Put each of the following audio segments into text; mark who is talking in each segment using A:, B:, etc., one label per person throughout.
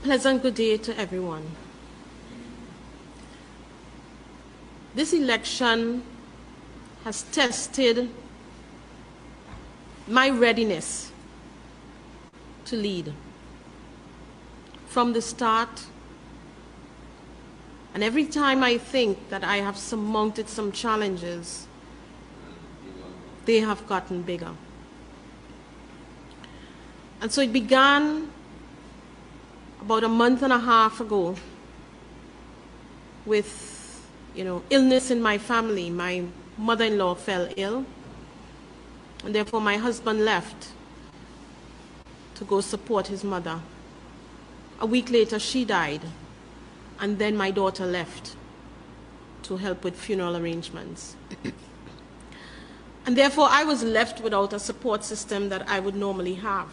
A: pleasant good day to everyone. This election has tested my readiness to lead. From the start, and every time I think that I have surmounted some challenges, they have gotten bigger. And so it began about a month and a half ago with, illness in my family. My mother-in-law fell ill, and therefore my husband left to go support his mother. A week later, she died, and then my daughter left to help with funeral arrangements. And therefore, I was left without a support system that I would normally have.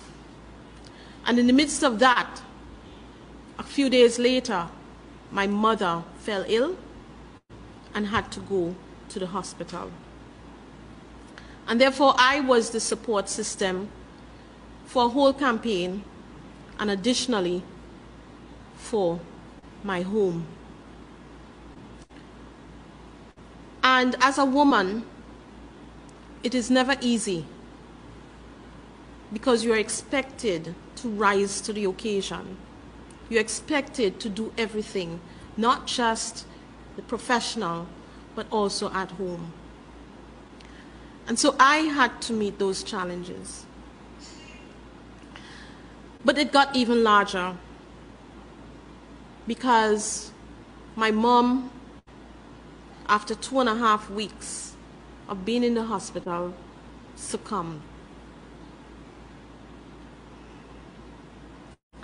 A: And in the midst of that, a few days later, my mother fell ill and had to go to the hospital. And therefore, I was the support system for a whole campaign, and additionally for my home. And as a woman, it is never easy, because you are expected to rise to the occasion. You're expected to do everything, not just the professional, but also at home. And so I had to meet those challenges. But it got even larger, because my mom, after 2.5 weeks of being in the hospital, succumbed.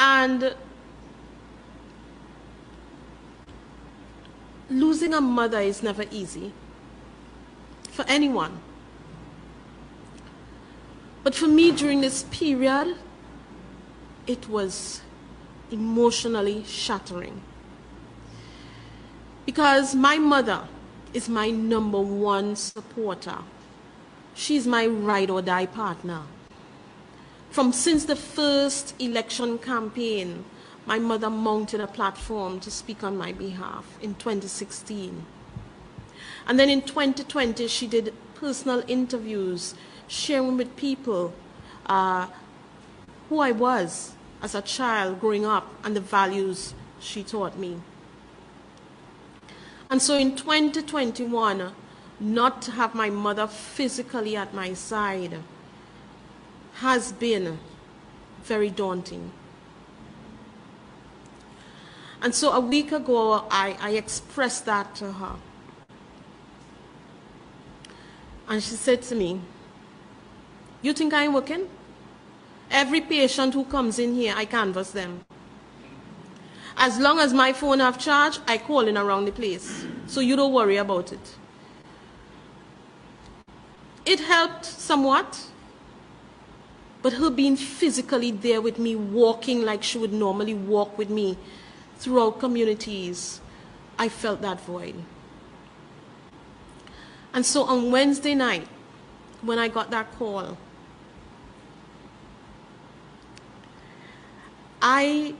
A: And losing a mother is never easy for anyone. But for me, during this period, it was emotionally shattering, because my mother is my #1 supporter. She's my ride or die partner. Since the first election campaign, my mother mounted a platform to speak on my behalf in 2016. And then in 2020, she did personal interviews, sharing with people who I was as a child growing up and the values she taught me. And so in 2021, not to have my mother physically at my side has been very daunting. And so a week ago, I expressed that to her. And she said to me, "You think I'm working? Every patient who comes in here, I canvass them. As long as my phone have charge, I call in around the place. So you don't worry about it." It helped somewhat, but her being physically there with me, walking like she would normally walk with me throughout communities, I felt that void. And so on Wednesday night, when I got that call, I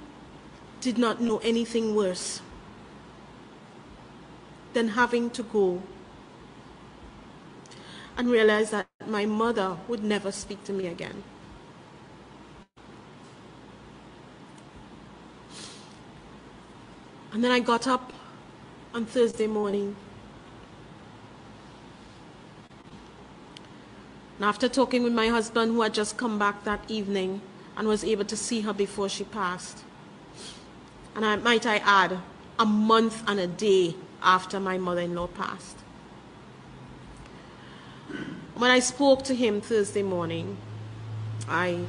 A: did not know anything worse than having to go and realize that my mother would never speak to me again. And then I got up on Thursday morning, and after talking with my husband, who had just come back that evening and was able to see her before she passed, and might I add, a month and a day after my mother-in-law passed. When I spoke to him Thursday morning, I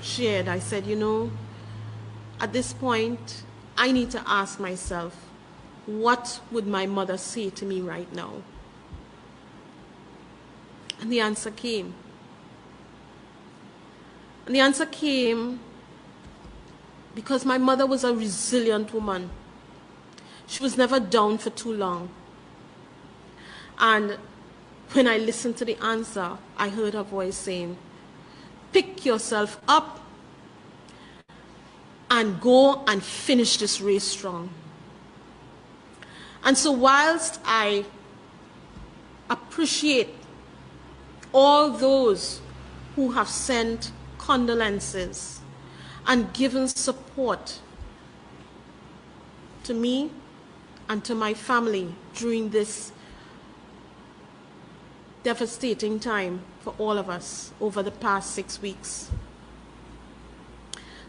A: said, at this point, I need to ask myself, what would my mother say to me right now? And the answer came. And the answer came because my mother was a resilient woman. She was never down for too long. And when I listened to the answer, I heard her voice saying, "Pick yourself up and go and finish this race strong. And so whilst I appreciate all those who have sent condolences and given support to me and to my family during this devastating time for all of us over the past 6 weeks,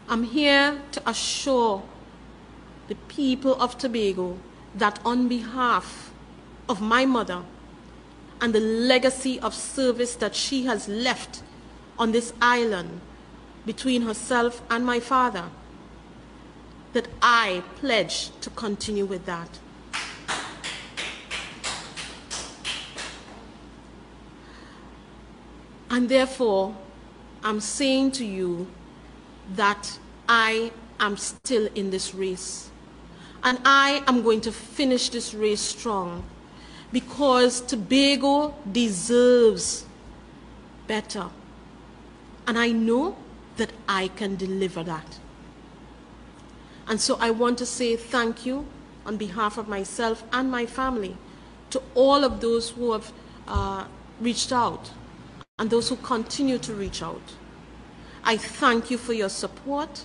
A: I'm here to assure the people of Tobago that on behalf of my mother and the legacy of service that she has left on this island between herself and my father, that I pledge to continue with that. And therefore, I'm saying to you that I am still in this race. And I am going to finish this race strong, because Tobago deserves better. And I know that I can deliver that. And so I want to say thank you on behalf of myself and my family to all of those who have reached out and those who continue to reach out. I thank you for your support,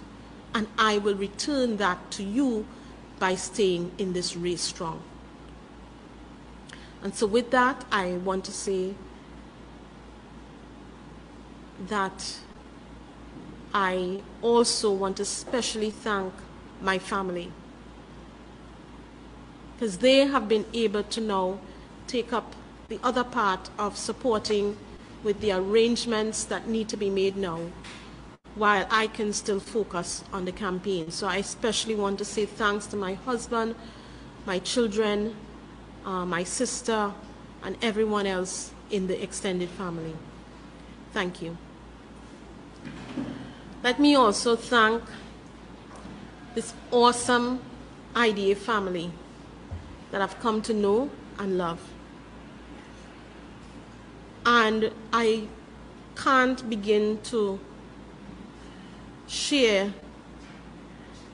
A: and I will return that to you by staying in this race strong. And so with that, I want to say that I also want to especially thank my family, because they have been able to now take up the other part of supporting with the arrangements that need to be made now, while I can still focus on the campaign. So I especially want to say thanks to my husband, my children, my sister, and everyone else in the extended family. Thank you. Let me also thank this awesome IDA family that I've come to know and love. And I can't begin to share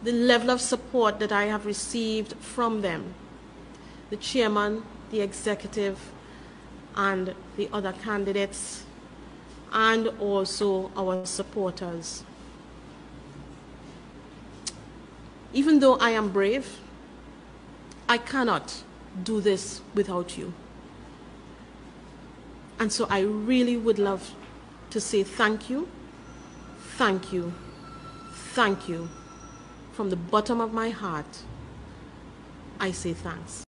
A: the level of support that I have received from them, the chairman, the executive, and the other candidates, and also our supporters. Even though I am brave, I cannot do this without you. And so I really would love to say thank you, thank you, thank you. From the bottom of my heart, I say thanks.